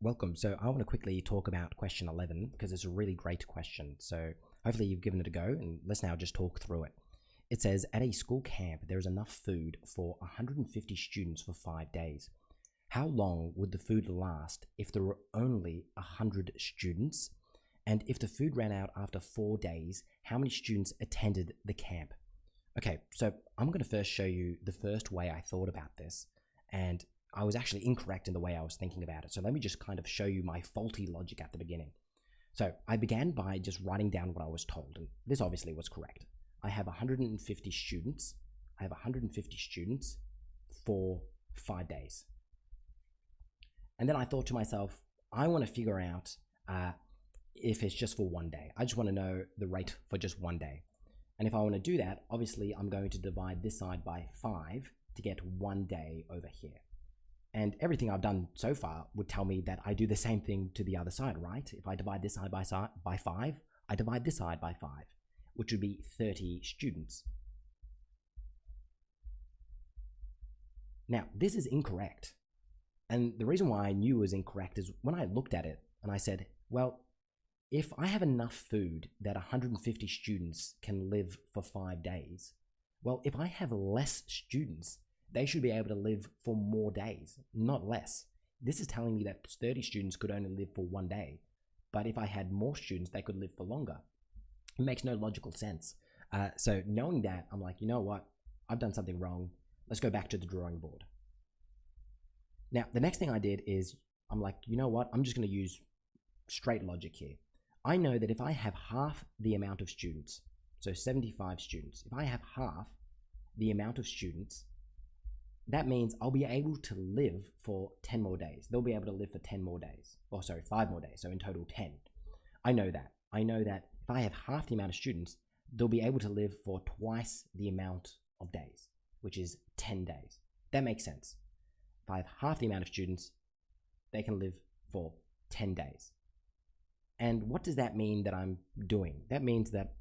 Welcome. So I want to quickly talk about question 11 because it's a really great question. So hopefully you've given it a go, and let's now just talk through it. It says, at a school camp, there is enough food for 150 students for 5 days. How long would the food last if there were only 100 students? And if the food ran out after 4 days, how many students attended the camp? Okay, so I'm going to first show you the first way I thought about this. And I was actually incorrect in the way I was thinking about it. So let me just kind of show you my faulty logic at the beginning. So I began by just writing down what I was told, and this obviously was correct. I have 150 students. I have 150 students for 5 days. And then I thought to myself, I want to figure out if it's just for 1 day. I just want to know the rate for just 1 day. And if I want to do that, obviously I'm going to divide this side by 5 to get 1 day over here. And everything I've done so far would tell me that I do the same thing to the other side, right? If I divide this side by 5, I divide this side by 5, which would be 30 students. Now, this is incorrect. And the reason why I knew it was incorrect is when I looked at it and I said, well, if I have enough food that 150 students can live for 5 days, well, if I have less students, they should be able to live for more days, not less. This is telling me that 30 students could only live for 1 day. But if I had more students, they could live for longer. It makes no logical sense. So knowing that, I'm like, you know what? I've done something wrong. Let's go back to the drawing board. Now, the next thing I did is, I'm like, you know what? I'm just going to use straight logic here. I know that if I have half the amount of students, so 75 students, if I have half the amount of students, that means I'll be able to live for 10 more days. They'll be able to live for 10 more days. Or sorry, 5 more days. So in total, 10. I know that. I know that if I have half the amount of students, they'll be able to live for twice the amount of days, which is 10 days. That makes sense. If I have half the amount of students, they can live for 10 days. And what does that mean that I'm doing? That means that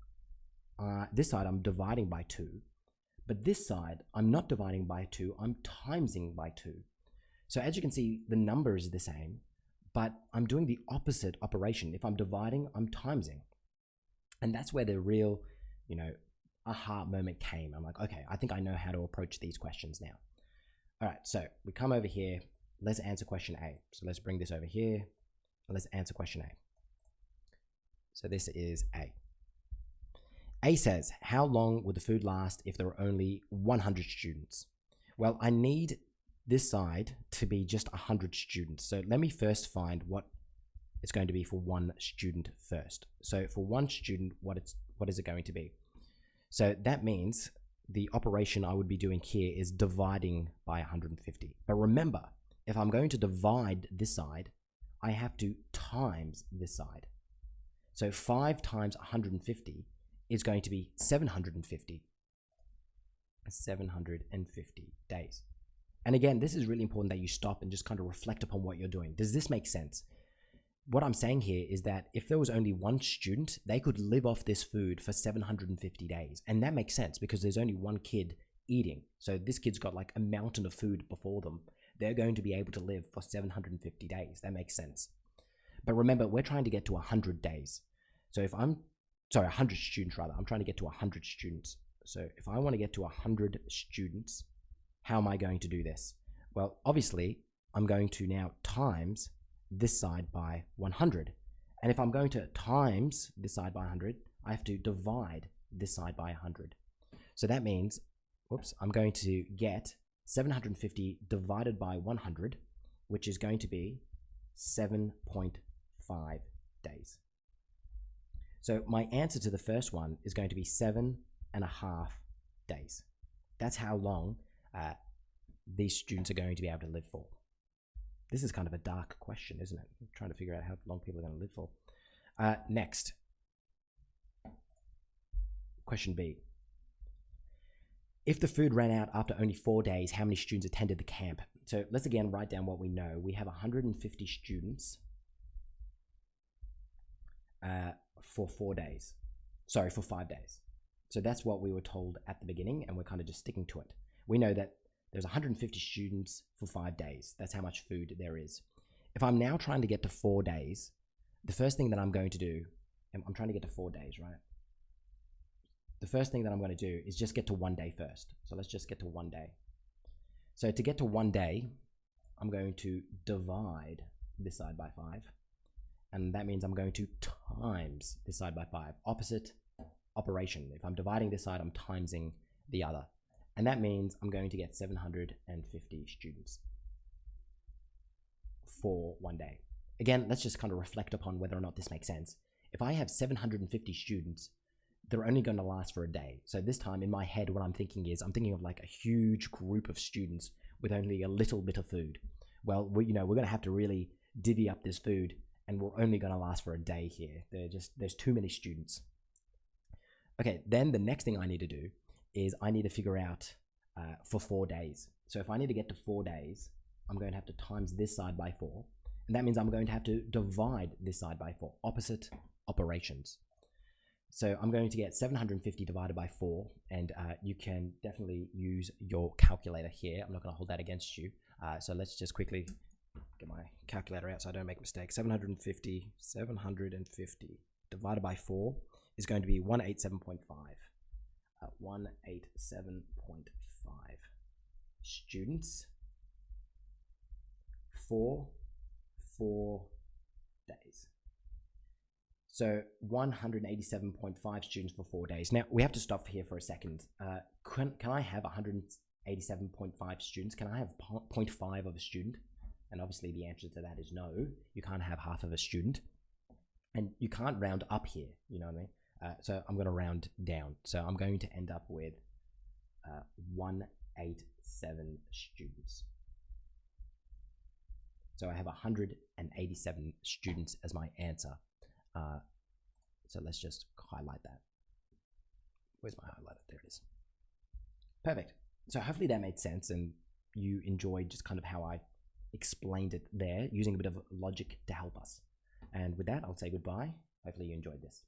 this side I'm dividing by 2. But this side, I'm not dividing by 2, I'm timesing by 2. So as you can see, the number is the same, but I'm doing the opposite operation. If I'm dividing, I'm timesing. And that's where the real, aha moment came. I'm like, okay, I think I know how to approach these questions now. All right, so we come over here, let's answer question A. So let's bring this over here, and let's answer question A. So this is A. A says, how long would the food last if there were only 100 students? Well, I need this side to be just 100 students. So let me first find what it's going to be for 1 student first. So for 1 student, what is it going to be? So that means the operation I would be doing here is dividing by 150. But remember, if I'm going to divide this side, I have to times this side. So 5 times 150 is going to be 750. 750 days. And again, this is really important that you stop and just kind of reflect upon what you're doing. Does this make sense? What I'm saying here is that if there was only 1 student, they could live off this food for 750 days. And that makes sense because there's only 1 kid eating. So this kid's got like a mountain of food before them. They're going to be able to live for 750 days. That makes sense. But remember, we're trying to get to 100 days. So if 100 students rather. I'm trying to get to 100 students. So if I want to get to 100 students, how am I going to do this? Well, obviously, I'm going to now times this side by 100. And if I'm going to times this side by 100, I have to divide this side by 100. So that means, I'm going to get 750 divided by 100, which is going to be 7.5 days. So my answer to the first one is going to be 7.5 days. That's how long these students are going to be able to live for. This is kind of a dark question, isn't it? I'm trying to figure out how long people are going to live for. Next. Question B. If the food ran out after only 4 days, how many students attended the camp? So let's again write down what we know. We have 150 students for 4 days. Sorry, for 5 days. So that's what we were told at the beginning, and we're kind of just sticking to it. We know that there's 150 students for 5 days. That's how much food there is. If I'm now trying to get to 4 days, the first thing that I'm going to do, I'm trying to get to 4 days, right? The first thing that I'm going to do is just get to 1 day first. So let's just get to 1 day. So to get to 1 day, I'm going to divide this side by 5. And that means I'm going to times this side by 5. Opposite operation. If I'm dividing this side, I'm timesing the other. And that means I'm going to get 750 students for 1 day. Again, let's just kind of reflect upon whether or not this makes sense. If I have 750 students, they're only going to last for a day. So this time in my head, what I'm thinking of like a huge group of students with only a little bit of food. Well, we're going to have to really divvy up this food, and we're only going to last for a day here. There's too many students. Okay, then the next thing I need to do is I need to figure out for 4 days. So if I need to get to 4 days, I'm going to have to times this side by 4. And that means I'm going to have to divide this side by 4. Opposite operations. So I'm going to get 750 divided by 4. And you can definitely use your calculator here. I'm not going to hold that against you. So let's just quickly get my calculator out so I don't make mistakes. 750 divided by 4 is going to be 187.5. 187.5 students for 4 days. So 187.5 students for 4 days. Now we have to stop here for a second. Can I have 187.5 students? Can I have 0.5 of a student? And obviously the answer to that is no. You can't have half of a student. And you can't round up here, you know what I mean? So I'm going to round down. So I'm going to end up with 187 students. So I have 187 students as my answer. So let's just highlight that. Where's my highlighter? There it is. Perfect. So hopefully that made sense and you enjoyed just kind of how I explained it there, using a bit of logic to help us. And with that, I'll say goodbye. Hopefully you enjoyed this.